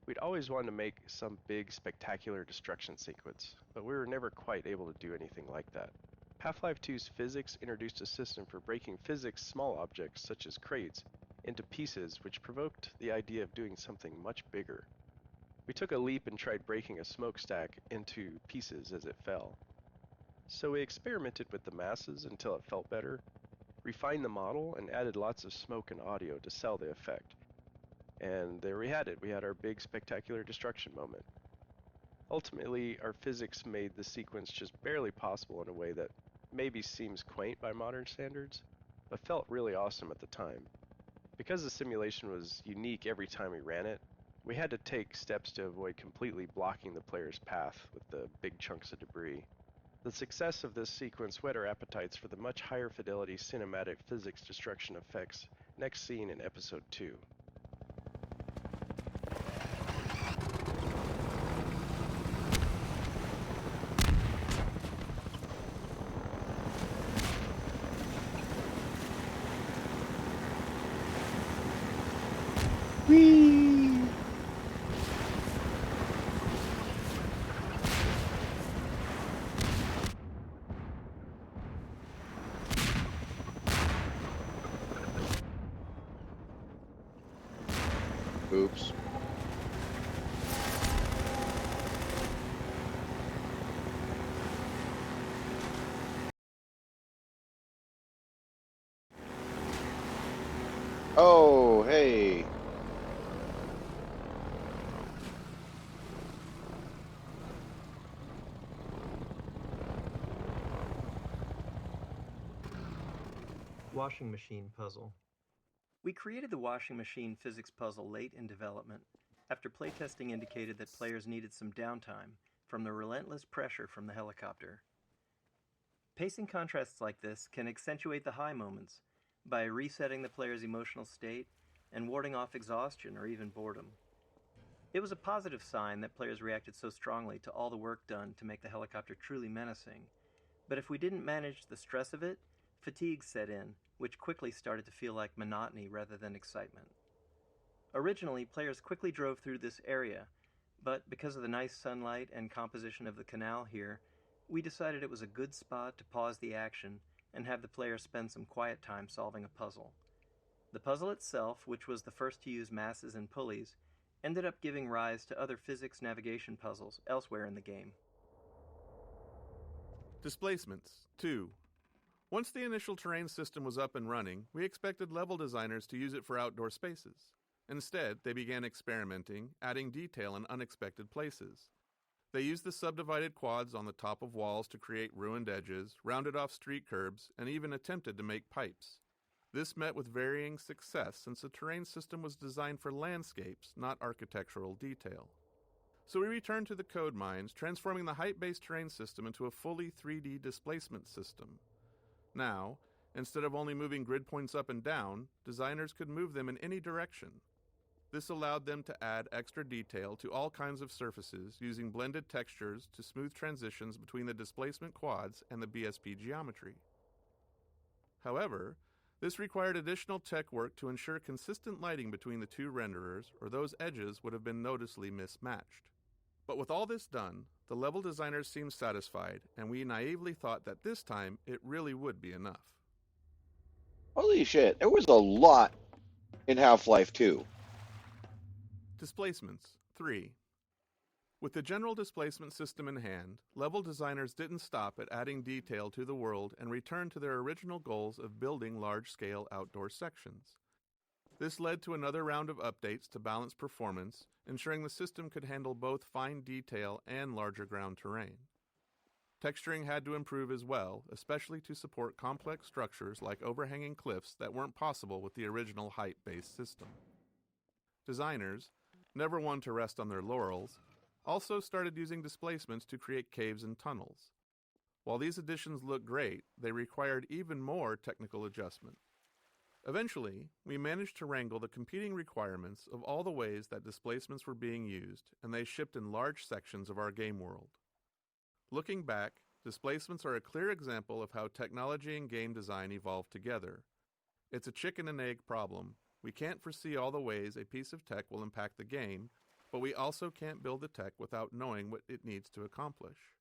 we'd always wanted to make some big, spectacular destruction sequence, but we were never quite able to do anything like that. Half-Life 2's physics introduced a system for breaking physics small objects, such as crates, into pieces, which provoked the idea of doing something much bigger. We took a leap and tried breaking a smokestack into pieces as it fell. So we experimented with the masses until it felt better, refined the model, and added lots of smoke and audio to sell the effect. And there we had it. We had our big spectacular destruction moment. Ultimately, our physics made the sequence just barely possible in a way that maybe seems quaint by modern standards, but felt really awesome at the time. Because the simulation was unique every time we ran it, we had to take steps to avoid completely blocking the player's path with the big chunks of debris. The success of this sequence whet our appetites for the much higher fidelity cinematic physics destruction effects next seen in Episode 2. Whee! Oops. Oh, hey. Washing machine puzzle. We created the washing machine physics puzzle late in development, after playtesting indicated that players needed some downtime from the relentless pressure from the helicopter. Pacing contrasts like this can accentuate the high moments by resetting the player's emotional state and warding off exhaustion or even boredom. It was a positive sign that players reacted so strongly to all the work done to make the helicopter truly menacing, but if we didn't manage the stress of it, fatigue set in, which quickly started to feel like monotony rather than excitement. Originally, players quickly drove through this area, but because of the nice sunlight and composition of the canal here, we decided it was a good spot to pause the action and have the player spend some quiet time solving a puzzle. The puzzle itself, which was the first to use masses and pulleys, ended up giving rise to other physics navigation puzzles elsewhere in the game. Displacements 2. Once the initial terrain system was up and running, we expected level designers to use it for outdoor spaces. Instead, they began experimenting, adding detail in unexpected places. They used the subdivided quads on the top of walls to create ruined edges, rounded off street curbs, and even attempted to make pipes. This met with varying success since the terrain system was designed for landscapes, not architectural detail. So we returned to the code mines, transforming the height-based terrain system into a fully 3D displacement system. Now, instead of only moving grid points up and down, designers could move them in any direction. This allowed them to add extra detail to all kinds of surfaces using blended textures to smooth transitions between the displacement quads and the BSP geometry. However, this required additional tech work to ensure consistent lighting between the two renderers, or those edges would have been noticeably mismatched. But with all this done, the level designers seemed satisfied, and we naively thought that this time it really would be enough. Holy shit, there was a lot in Half-Life 2. Displacements 3. With the general displacement system in hand, level designers didn't stop at adding detail to the world and returned to their original goals of building large-scale outdoor sections. This led to another round of updates to balance performance, ensuring the system could handle both fine detail and larger ground terrain. Texturing had to improve as well, especially to support complex structures like overhanging cliffs that weren't possible with the original height-based system. Designers, never one to rest on their laurels, also started using displacements to create caves and tunnels. While these additions looked great, they required even more technical adjustment. Eventually, we managed to wrangle the competing requirements of all the ways that displacements were being used, and they shipped in large sections of our game world. Looking back, displacements are a clear example of how technology and game design evolve together. It's a chicken and egg problem. We can't foresee all the ways a piece of tech will impact the game, but we also can't build the tech without knowing what it needs to accomplish.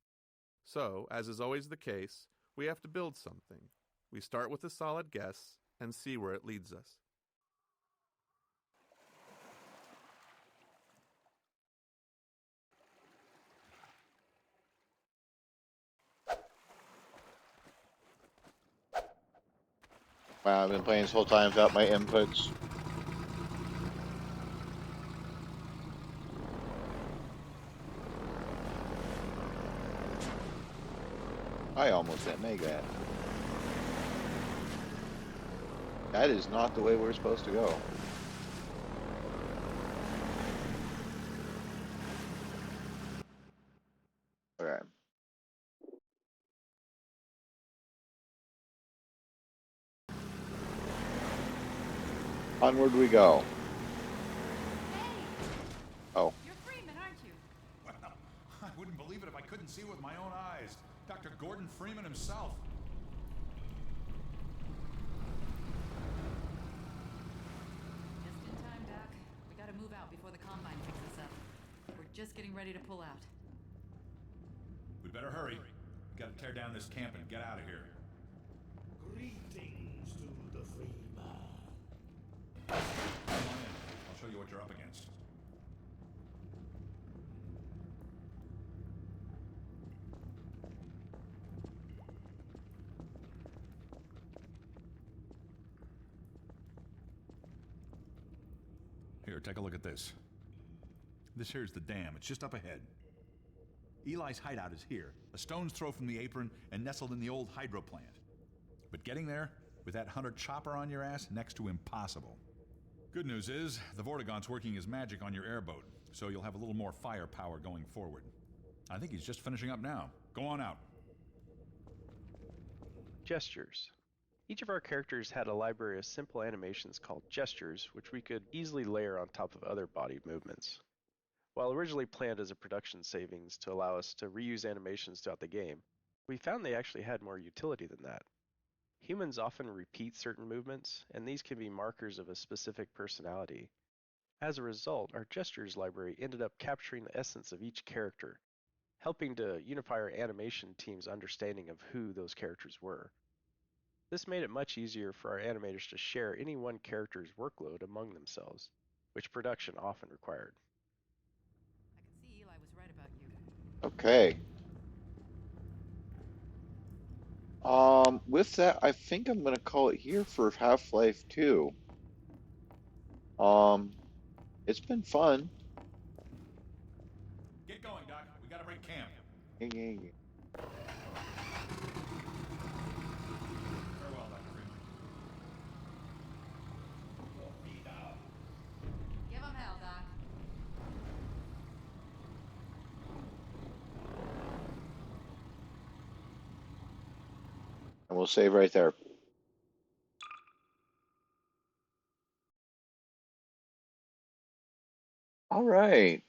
So, as is always the case, we have to build something. We start with a solid guess and see where it leads us. Wow, I've been playing this whole time without my inputs. I almost didn't make that. That is not the way we're supposed to go. Okay. Onward we go. Oh. You're Freeman, aren't you? Well, I wouldn't believe it if I couldn't see it with my own eyes. Dr. Gordon Freeman himself. Just in time, Doc. We gotta move out before the Combine picks us up. We're just getting ready to pull out. We better hurry. We gotta tear down this camp and get out of here. Greetings to the Freeman. Come on in. I'll show you what you're up against. take a look at this. This here's the dam. It's just up ahead. Eli's hideout is here, a stone's throw from the apron and nestled in the old hydro plant. But getting there, with that hunter chopper on your ass, next to impossible. Good news is, the Vortigaunt's working his magic on your airboat, so you'll have a little more firepower going forward. I think he's just finishing up now. Go on out. Gestures. Each of our characters had a library of simple animations called gestures, which we could easily layer on top of other body movements. While originally planned as a production savings to allow us to reuse animations throughout the game, we found they actually had more utility than that. Humans often repeat certain movements, and these can be markers of a specific personality. As a result, our gestures library ended up capturing the essence of each character, helping to unify our animation team's understanding of who those characters were. This made it much easier for our animators to share any one character's workload among themselves, which production often required. I can see Eli was right about you. Okay. With that, I think I'm gonna call it here for Half-Life 2. It's been fun. Get going, Doc. We gotta break camp. Yeah. Farewell, Dr. Freeman. Give him hell, Doc. And we'll save right there. All right.